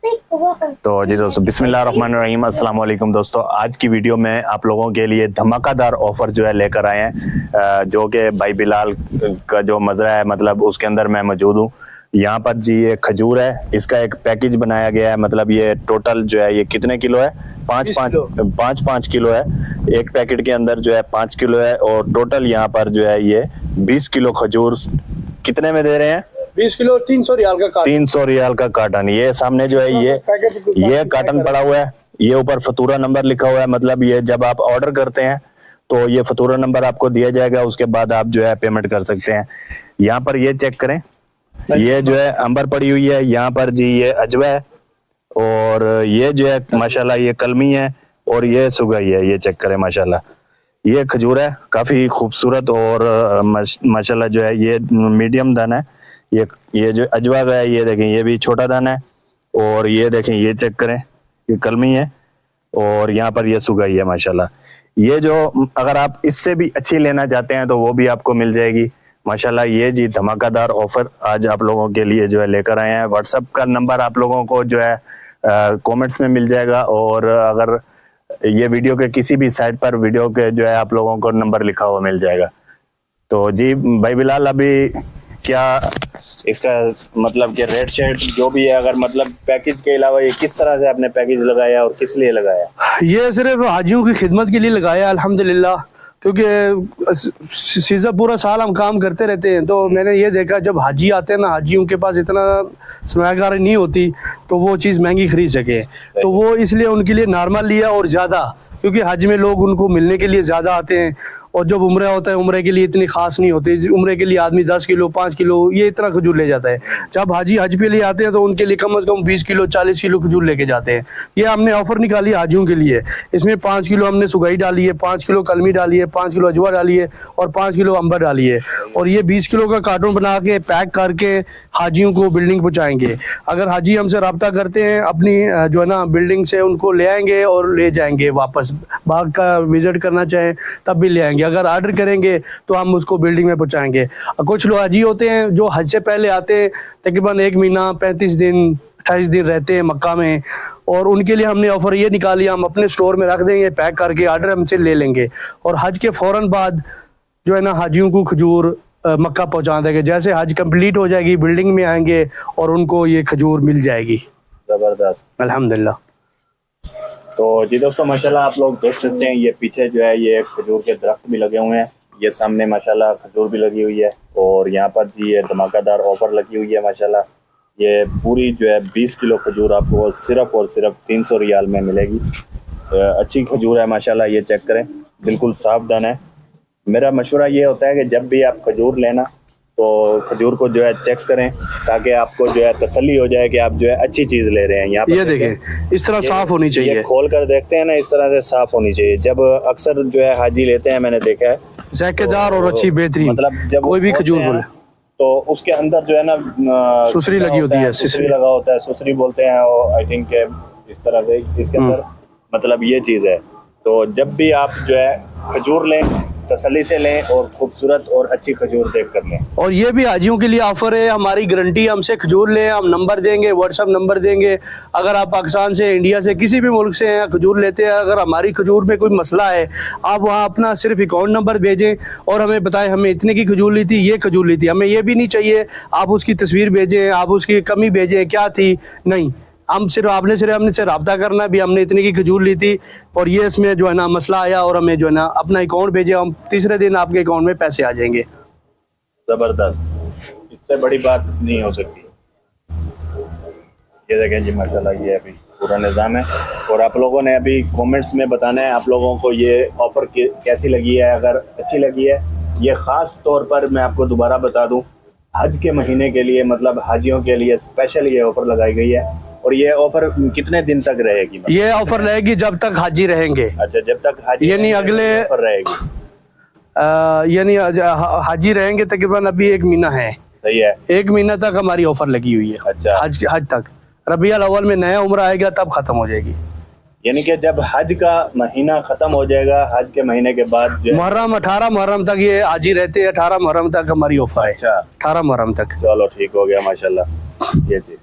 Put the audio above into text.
तो जी दोस्तों, बिस्मिल्लाहिर्रहमानिर्रहीम, अस्सलाम वालेकुम दोस्तों। आज की वीडियो में आप लोगों के लिए धमाकेदार ऑफर जो है लेकर आए हैं, जो कि भाई बिलाल का जो मजरा है, मतलब उसके अंदर मैं मौजूद हूँ। यहाँ पर जी ये खजूर है, इसका एक पैकेज बनाया गया है। मतलब ये टोटल जो है ये कितने किलो है? पाँच किलो है। एक पैकेट के अंदर जो है 5 किलो है, और टोटल यहाँ पर जो है ये 20 किलो खजूर कितने में दे रहे हैं? 20 किलो 300 रियाल का कार्टन। 300 रियाल का कार्टन। ये सामने जो है ये कार्टन पड़ा हुआ है, ये ऊपर फतूरा नंबर लिखा हुआ है। मतलब ये जब आप ऑर्डर करते हैं तो ये फतूरा नंबर आपको दिया जाएगा, उसके बाद आप जो है पेमेंट कर सकते हैं। यहाँ पर ये चेक करें, ये जो है अंबर पड़ी हुई है। यहाँ पर जी ये अजवा है, और ये जो है माशाल्लाह ये कलमी है, और ये सुगई है। ये चेक करें माशाल्लाह, ये खजूर है काफी खूबसूरत, और माशाल्लाह जो है ये मीडियम दाना है। ये जो अजवा का है, ये देखें ये भी छोटा दाना है, और ये देखें ये चेक करें ये कलमी है, और यहाँ पर ये सुगई है माशाल्लाह। ये जो अगर आप इससे भी अच्छी लेना चाहते हैं तो वो भी आपको मिल जाएगी माशाल्लाह। ये जी धमाकेदार ऑफर आज आप लोगों के लिए जो है लेकर आए हैं। व्हाट्सएप का नंबर आप लोगों को जो है कमेंट्स में मिल जाएगा, और अगर ये वीडियो के किसी भी साइट पर वीडियो के जो है आप लोगों को नंबर लिखा हुआ मिल जाएगा। तो जी भाई बिलाल, अभी क्या इसका मतलब कि रेट शेट जो भी है, अगर मतलब पैकेज के अलावा ये किस तरह से आपने पैकेज लगाया और किस लिए लगाया? ये सिर्फ हाजियों की खिदमत के लिए लगाया अल्हम्दुलिल्लाह, क्योंकि सीजन पूरा साल हम काम करते रहते हैं। तो मैंने ये देखा जब हाजी आते हैं ना, हाजियों के पास इतना सरमायाकारी नहीं होती तो वो चीज़ महंगी खरीद सके, तो वो इसलिए उनके लिए नॉर्मल लिया। और ज़्यादा क्योंकि हज में लोग उनको मिलने के लिए ज़्यादा आते हैं, और जब उम्रा होता है उम्रे के लिए इतनी खास नहीं होती। उम्रे के लिए आदमी 10 किलो 5 किलो ये इतना खजूर ले जाता है। जब हाजी हज पे लिए आते हैं तो उनके लिए कम से कम 20 किलो 40 किलो खजूर लेके जाते हैं। ये हमने ऑफर निकाली हाजियों के लिए। इसमें 5 किलो हमने सुगई डाली है, 5 किलो कलमी डाली है, 5 किलो अजवा डाली है, और 5 किलो अंबर डाली है। और ये 20 किलो का कार्टून बना के पैक करके हाजियों को बिल्डिंग पहुँचाएंगे। अगर हाजी हमसे रब्ता करते हैं अपनी जो है ना बिल्डिंग से, उनको ले आएंगे और ले जाएंगे वापस। बाग का विजिट करना चाहें तब भी ले आएंगे। अगर ऑर्डर करेंगे तो हम उसको बिल्डिंग में पहुंचाएंगे। कुछ लोग हाजी होते हैं जो हज से पहले आते हैं, तकरीबन 1 महीना 35 दिन 28 दिन रहते हैं मक्का में, और उनके लिए हमने ऑफर ये निकाली, हम अपने स्टोर में रख देंगे पैक करके, ऑर्डर हमसे ले लेंगे, और हज के फौरन बाद जो है ना हाजियों को खजूर मक्का पहुंचा देंगे। जैसे हज कंप्लीट हो जाएगी बिल्डिंग में आएंगे और उनको ये खजूर मिल जाएगी। जबरदस्त, अल्हम्दुलिल्लाह। तो जी दोस्तों माशाल्लाह आप लोग देख सकते हैं, ये पीछे जो है ये खजूर के दरख्त भी लगे हुए हैं, ये सामने माशाल्लाह खजूर भी लगी हुई है, और यहाँ पर जी ये धमाकेदार ऑफर लगी हुई है माशाल्लाह। ये पूरी जो है 20 किलो खजूर आपको सिर्फ और सिर्फ 300 रियाल में मिलेगी। अच्छी खजूर है माशाल्लाह, ये चेक करें बिल्कुल साफ दाना है। मेरा मशवरा ये होता है कि जब भी आप खजूर लेना तो खजूर को जो है चेक करें, ताकि आपको जो है तसल्ली हो जाए कि आप जो है अच्छी चीज ले रहे हैं। यहाँ पर ये देखें इस तरह साफ होनी चाहिए, ये खोल कर देखते हैं ना, इस तरह से साफ होनी चाहिए। जब अक्सर जो है हाजी लेते हैं, मैंने देखा है ज़ायकेदार और अच्छी बेहतरीन, मतलब जब कोई भी खजूर बोले तो उसके अंदर जो है ना सुसरी लगी होती है, सुसरी लगा होता है, सुसरी बोलते हैं, और आई थिंक इस तरह से इसके अंदर मतलब ये चीज है। तो जब भी आप जो है खजूर लें तसल्ली से लें, और खूबसूरत और अच्छी खजूर देख कर लें। और ये भी हाजियों के लिए ऑफर है, हमारी गारंटी, हमसे खजूर लें, हम नंबर देंगे, व्हाट्सएप नंबर देंगे। अगर आप पाकिस्तान से, इंडिया से, किसी भी मुल्क से हैं खजूर लेते हैं, अगर हमारी खजूर में कोई मसला है, आप वहाँ अपना सिर्फ अकाउंट नंबर भेजें और हमें बताएं हमें इतने की खजूर ली थी, ये खजूर ली थी। हमें ये भी नहीं चाहिए आप उसकी तस्वीर भेजें, आप उसकी कमी भेजें क्या थी, नहीं। हम सिर्फ हमने से रब्ता करना भी हमने इतने की खजूर ली थी, और ये इसमें जो है ना मसला आया, और हमें जो है ना अपना अकाउंट भेजे, हम तीसरे दिन आपके अकाउंट में पैसे आ जाएंगे। जबरदस्त, इससे बड़ी बात नहीं हो सकती। ये देखें जी माशाल्लाह, ये अभी पूरा निज़ाम है, और आप लोगों ने अभी कमेंट्स में बताना है आप लोगों को ये ऑफर कैसी लगी है। अगर अच्छी लगी है, ये ख़ास तौर पर मैं आपको दोबारा बता दूं, हज के महीने के लिए, मतलब हाजियों के लिए स्पेशल ये ऑफर लगाई गई है। और ये ऑफर कितने दिन तक रहेगी? मतलब ये ऑफर रहेगी जब तक हाजी रहेंगे। अच्छा, जब तक हाजी यानी अगले ऑफर रहेगी, यानी हाजी रहेंगे तकरीबन अभी 1 महीना है। सही है, 1 महीना तक हमारी ऑफर लगी हुई है। अच्छा, हज तक, रबीउल अव्वल में नया उम्र आएगा तब खत्म हो जाएगी। यानी कि जब हज का महीना खत्म हो जाएगा, हज के महीने के बाद मुहर्रम 18 मुहर्रम तक ये हाजी रहते हैं, 18 मुहर्रम तक हमारी ऑफर है। अच्छा, 18 मुहर्रम तक। चलो ठीक हो गया माशाल्लाह। ये चीज